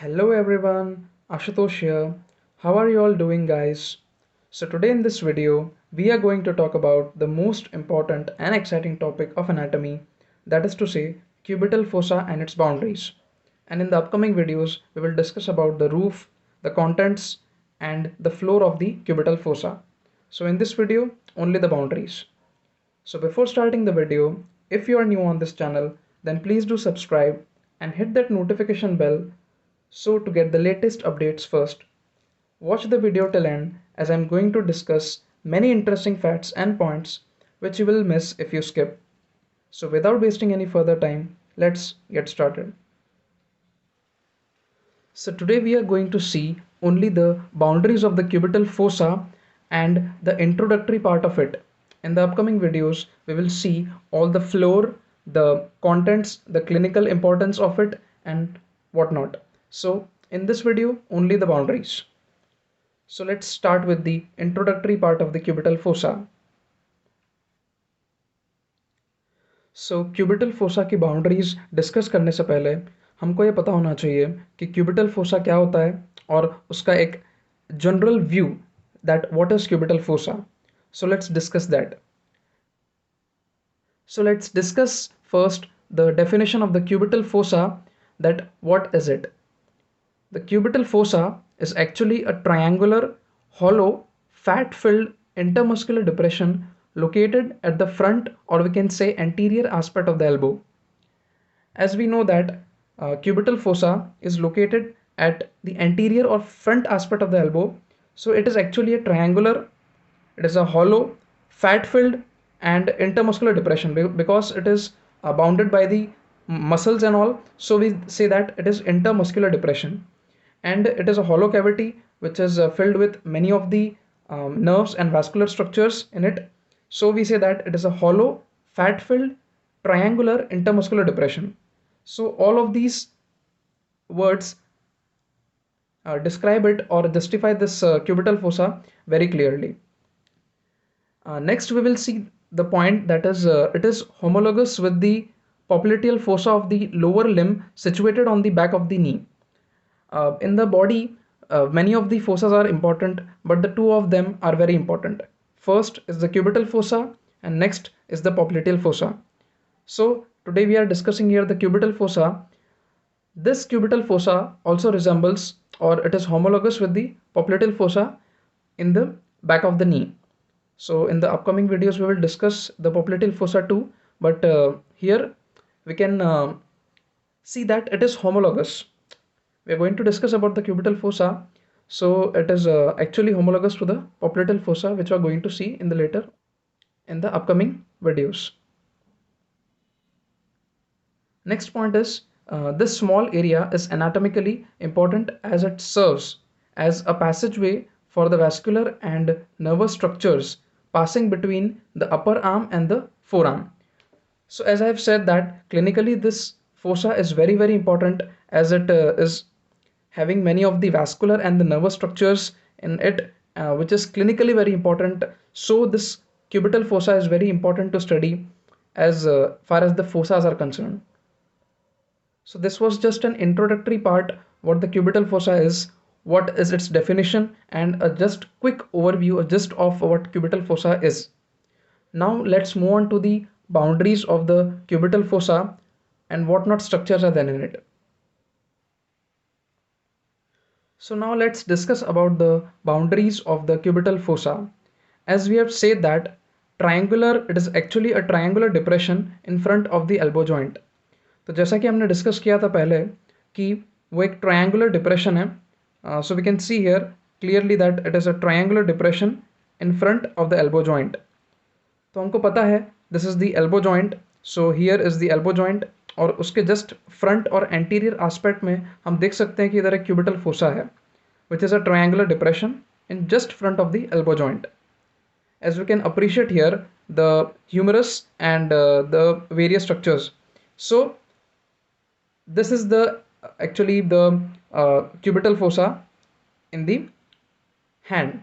Hello everyone, Ashutosh here. How are you all doing, guys? So today in this video, we are going to talk about the most important and exciting topic of anatomy, that is to say, cubital fossa and its boundaries. And in the upcoming videos, we will discuss about the roof, the contents, and the floor of the cubital fossa. So in this video, only the boundaries. So before starting the video, if you are new on this channel, then please do subscribe and hit that notification bell so to get the latest updates first. Watch the video till end as I'm going to discuss many interesting facts and points which you will miss if you skip. So without wasting any further time, let's get started. So today we are going to see only the boundaries of the cubital fossa and the introductory part of it. In the upcoming videos, we will see all the floor, the contents, the clinical importance of it and whatnot. So in this video, only the boundaries. So let's start with the introductory part of the cubital fossa. So cubital fossa की boundaries discuss करने से पहले हमको ये पता होना चाहिए कि cubital fossa क्या होता है और उसका एक general view that what is cubital fossa. So let's discuss that. So let's discuss first the definition of the cubital fossa, that what is it. The cubital fossa is actually a triangular, hollow, fat-filled intermuscular depression located at the front, or we can say anterior aspect of the elbow. As we know that cubital fossa is located at the anterior or front aspect of the elbow, so it is actually a triangular, it is a hollow, fat-filled and intermuscular depression because it is bounded by the muscles and all, so we say that it is intermuscular depression. And it is a hollow cavity which is filled with many of the nerves and vascular structures in it. So we say that it is a hollow, fat-filled, triangular intermuscular depression. So all of these words describe it or justify this cubital fossa very clearly. Next we will see the point that is it is homologous with the popliteal fossa of the lower limb situated on the back of the knee. In the body, many of the fossas are important, but the two of them are very important. First is the cubital fossa and next is the popliteal fossa. So today we are discussing here the cubital fossa. This cubital fossa also resembles or it is homologous with the popliteal fossa in the back of the knee. So in the upcoming videos we will discuss the popliteal fossa too, but here we can see that it is homologous. We are going to discuss about the cubital fossa. So it is actually homologous to the popliteal fossa, which we are going to see in the upcoming videos. Next point is this small area is anatomically important as it serves as a passageway for the vascular and nervous structures passing between the upper arm and the forearm. So as I have said that clinically this fossa is very important as it is having many of the vascular and the nervous structures in it, which is clinically very important. So this cubital fossa is very important to study as far as the fossas are concerned. So this was just an introductory part, what the cubital fossa is, what is its definition, and a just quick overview, a gist of what cubital fossa is. Now let's move on to the boundaries of the cubital fossa and what not structures are then in it. So now let's discuss about the boundaries of the cubital fossa. As we have said that it is actually a triangular depression in front of the elbow joint. तो जैसा कि हमने discuss किया था पहले कि वो एक triangular depression है, so we can see here clearly that it is a triangular depression in front of the elbow joint. तो हमको पता है this is the elbow joint, so here is the elbow joint और उसके just front और anterior aspect में हम देख सकते हैं कि इधर एक क्यूबिटल फोसा है which is a triangular depression in just front of the elbow joint. As we can appreciate here the humerus and the various structures. So this is the actually the cubital fossa in the hand.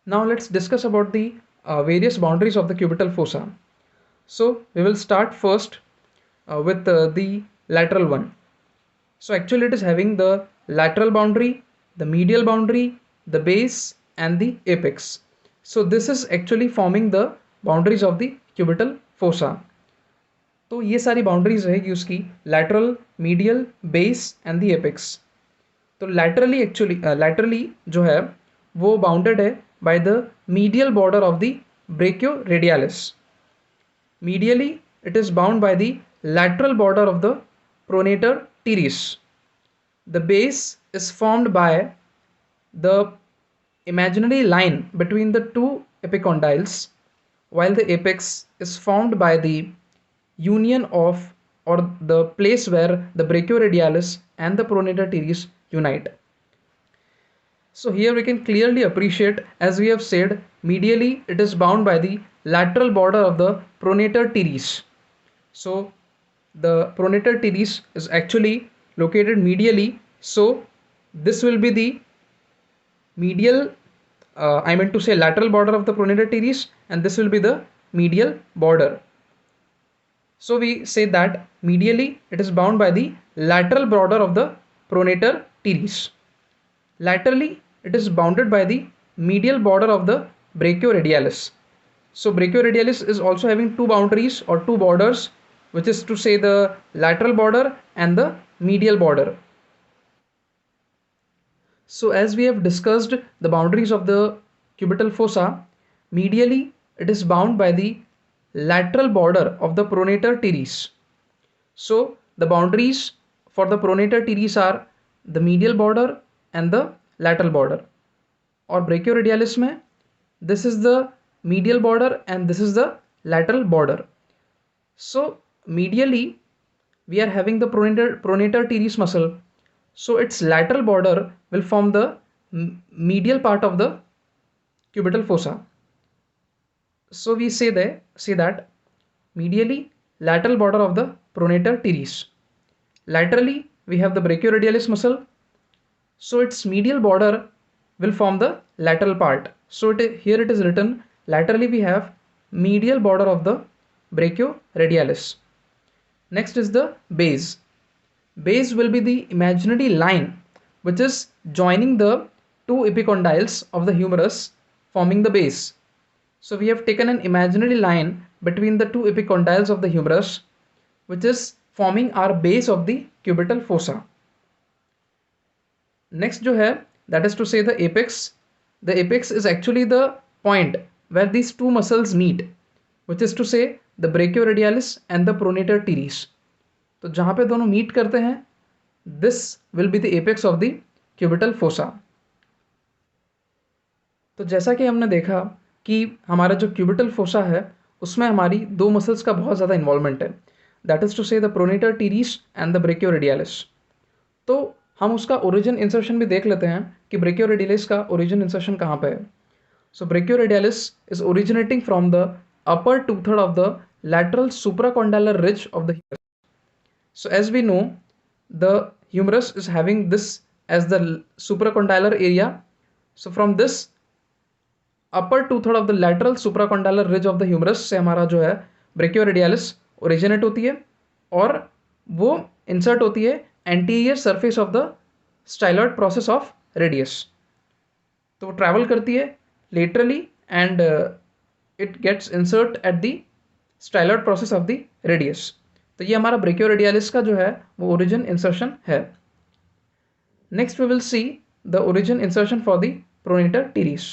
Now let's discuss about the various boundaries of the cubital fossa. So we will start first with the lateral one. So actually it is having the lateral boundary, the medial boundary, the base and the apex. So this is actually forming the boundaries of the cubital fossa. तो ये सारी boundaries रहेगी उसकी, lateral, medial, base and the apex. तो laterally जो है वो bounded है by the medial border of the ब्रेकियोरेडियलिस. Medially it is bound by the lateral border of the pronator teres. The base is formed by the imaginary line between the two epicondyles, while the apex is formed by the union of, or the place where the brachioradialis and the pronator teres unite. So here we can clearly appreciate, as we have said, medially it is bound by the lateral border of the pronator teres. So the pronator teres is actually located medially, so this will be the medial, I meant to say lateral border of the pronator teres, and this will be the medial border. So we say that medially it is bound by the lateral border of the pronator teres. Laterally it is bounded by the medial border of the brachioradialis. So brachioradialis is also having two boundaries or two borders, which is to say the lateral border and the medial border. So as we have discussed the boundaries of the cubital fossa, medially it is bound by the lateral border of the pronator teres. So the boundaries for the pronator teres are the medial border and the lateral border. और brachioradialis में this is the medial border and this is the lateral border. So medially we are having the pronator teres muscle, so its lateral border will form the medial part of the cubital fossa. So we say that medially lateral border of the pronator teres. Laterally we have the brachioradialis muscle, so its medial border will form the lateral part. So here it is written, laterally we have medial border of the brachioradialis. Next is the base. Base will be the imaginary line which is joining the two epicondyles of the humerus, forming the base. So we have taken an imaginary line between the two epicondyles of the humerus, which is forming our base of the cubital fossa. Next जो है, that is to say the apex. The apex is actually the point where these two muscles meet, which is to say the brachioradialis and the pronator teres. तो जहाँ पे दोनों meet करते हैं, this will be the apex of the cubital fossa. तो जैसा कि हमने देखा कि हमारा जो cubital fossa है उसमें हमारी दो मसल्स का बहुत ज़्यादा इन्वॉल्वमेंट है, that is to say the pronator teres and the brachioradialis. तो हम उसका ओरिजिन इंसर्शन भी देख लेते हैं कि ब्रेकियोरेडियलिस का ओरिजिन इंसर्शन कहाँ पे है. So brachioradialis is originating from the upper two third of the lateral supracondylar ridge of the humerus. So as we know, the humerus is having this as the supracondylar area. So from this upper two third of the lateral supracondylar ridge of the humerus से हमारा जो है brachioradialis originate होती है और वो insert होती है anterior surface of the styloid process of radius. तो वो ट्रैवल करती है laterally and it gets insert at the styloid process of the radius. तो ये हमारा ब्रेकियोरेडियलिस का जो है वो ओरिजिन इंसर्शन है. Next we will see the origin insertion for the pronator teres.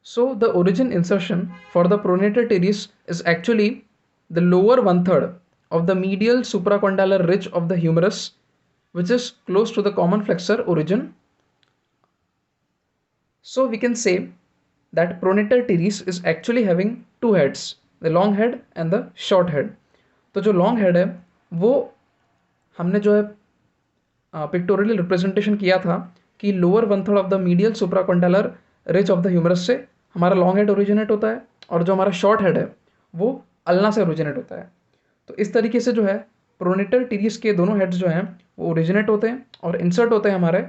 So the origin insertion for the pronator teres is actually the lower one third of the medial supracondylar ridge of the humerus, which is close to the common flexor origin. So we can say that pronator teres is actually having two heads, the long head and the short head. तो जो long head है वो हमने जो है pictorial representation किया था कि lower one third of the medial supracondylar ridge of the humerus से हमारा लॉन्ग हेड ओरिजिनेट होता है और जो हमारा शॉर्ट हेड है वो अल्ना से ओरिजिनेट होता है. तो इस तरीके से जो है प्रोनेटर टीरीस के दोनों हेड्स जो हैं वो ओरिजिनेट होते हैं और इंसर्ट होते हैं हमारे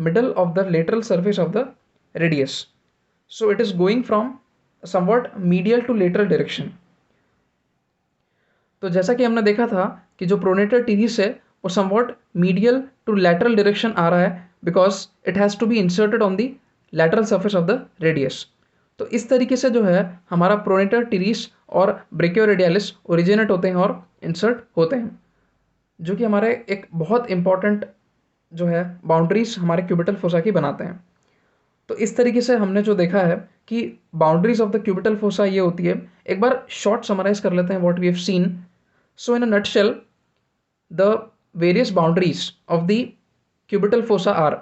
middle of the lateral surface of the radius. So it is going from somewhat medial to lateral direction. तो जैसा कि हमने देखा था कि जो प्रोनेटर टीरिस है वो somewhat medial to lateral direction आ रहा है, because it has to be inserted on the lateral surface of the radius. तो इस तरीके से जो है हमारा प्रोनेटर टीरिस और ब्रेकियोरेडियलिस ओरिजिनेट होते हैं और इंसर्ट होते हैं, जो कि हमारे एक बहुत इंपॉर्टेंट जो है बाउंड्रीज हमारे क्यूबिटल फोसा की बनाते हैं। तो इस तरीके से हमने जो देखा है कि boundaries of the cubital fossa ये होती है। एक बार शॉर्ट समराइज कर लेते हैं what we have seen. So in a nutshell the various boundaries of the cubital fossa are: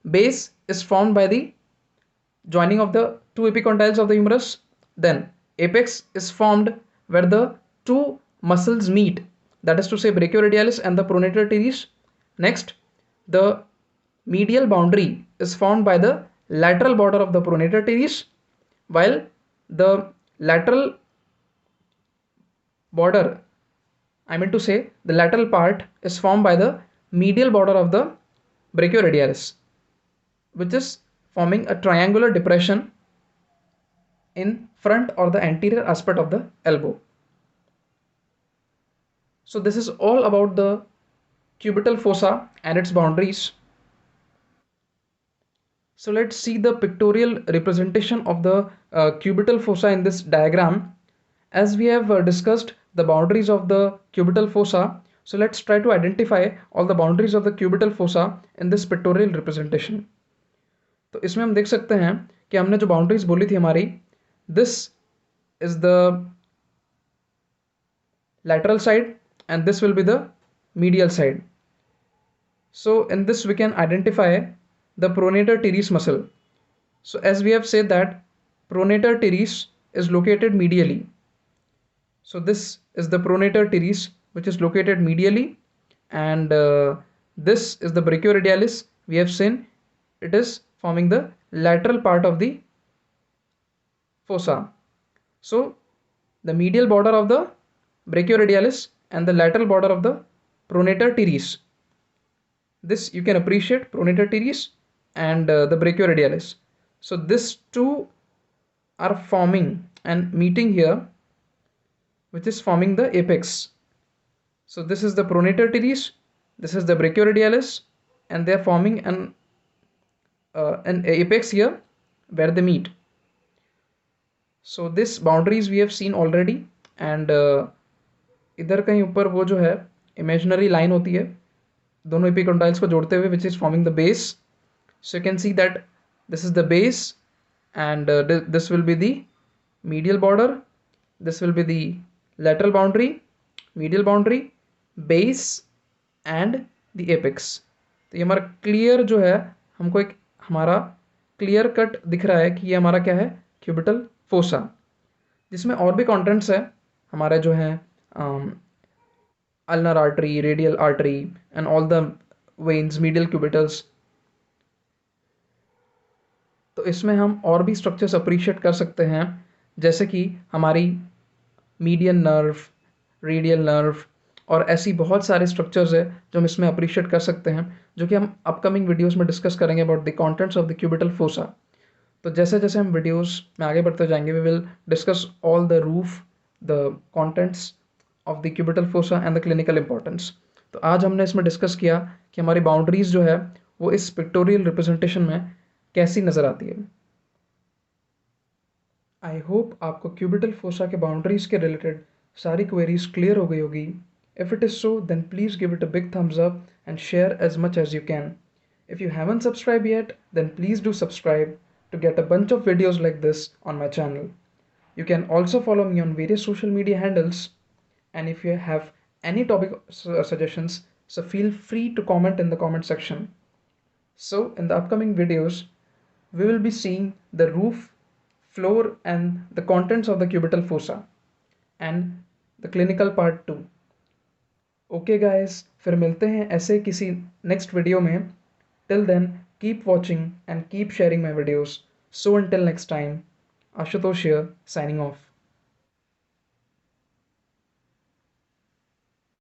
base is formed by the joining of the two epicondyles of the humerus. Then apex is formed where the two muscles meet, that is to say brachioradialis and the pronator teres. Next, the medial boundary is formed by the lateral border of the pronator teres, while the lateral border, I mean to say the lateral part, is formed by the medial border of the brachioradialis, which is forming a triangular depression in front or the anterior aspect of the elbow. So this is all about the cubital fossa and its boundaries. So let's see the pictorial representation of the cubital fossa in this diagram. As we have discussed the boundaries of the cubital fossa, so let's try to identify all the boundaries of the cubital fossa in this pictorial representation. तो इसमें हम देख सकते हैं कि हमने जो boundaries बोली थी हमारी, this is the lateral side and this will be the medial side. So in this we can identify the pronator teres muscle. So as we have said that pronator teres is located medially. So this is the pronator teres which is located medially, and this is the brachioradialis. We have seen it is forming the lateral part of the fossa. So the medial border of the brachioradialis and the lateral border of the pronator teres. This you can appreciate, pronator teres and the brachioradialis. So these two are forming and meeting here, which is forming the apex. So this is the pronator teres, this is the brachioradialis, and they are forming an apex here where they meet. So this boundaries we have seen already, and इधर कहीं ऊपर वो जो है imaginary line होती है दोनों एपिकॉन्डाइल्स को जोड़ते हुए, which is forming the base. So you can see that this is the base and this will be the medial border, this will be the lateral boundary, medial boundary, base and the apex. तो ये हमारा clear जो है, हमको एक हमारा clear cut दिख रहा है कि ये हमारा क्या है, क्यूबिटल फोसा, जिसमें और भी कंटेंट्स है हमारा जो है ulnar artery, radial artery and all the veins, medial cubitals. तो इसमें हम और भी स्ट्रक्चर्स अप्रिशिएट कर सकते हैं, जैसे कि हमारी मीडियन नर्व, रेडियल नर्व और ऐसी बहुत सारे स्ट्रक्चर्स है जो हम इसमें अप्रिशिएट कर सकते हैं, जो कि हम अपकमिंग वीडियोस में डिस्कस करेंगे about the contents of the cubital fossa. तो जैसे जैसे हम वीडियोस में आगे बढ़ते जाएंगे, we will discuss all the roof, the contents of the cubital fossa and the clinical importance. तो आज हमने इसमें डिस्कस किया कि हमारी बाउंड्रीज जो है वो इस पिक्टोरियल रिप्रेजेंटेशन में कैसी नज़र आती है. आई होप आपको क्यूबिटल फोसा के बाउंड्रीज के रिलेटेड सारी क्वेरीज क्लियर हो गई होगी. If it is so then please give it a big thumbs up and share as much as you can. If you haven't subscribed yet, then please do subscribe to get a bunch of videos like this on my channel. You can also follow me on various social media handles, and if you have any topic suggestions, so feel free to comment in the comment section. So in the upcoming videos, we will be seeing the roof, floor and the contents of the cubital fossa and the clinical part too. Okay guys, फिर मिलते हैं ऐसे किसी next video में. Till then, keep watching and keep sharing my videos. So until next time, Ashutosh here, signing off.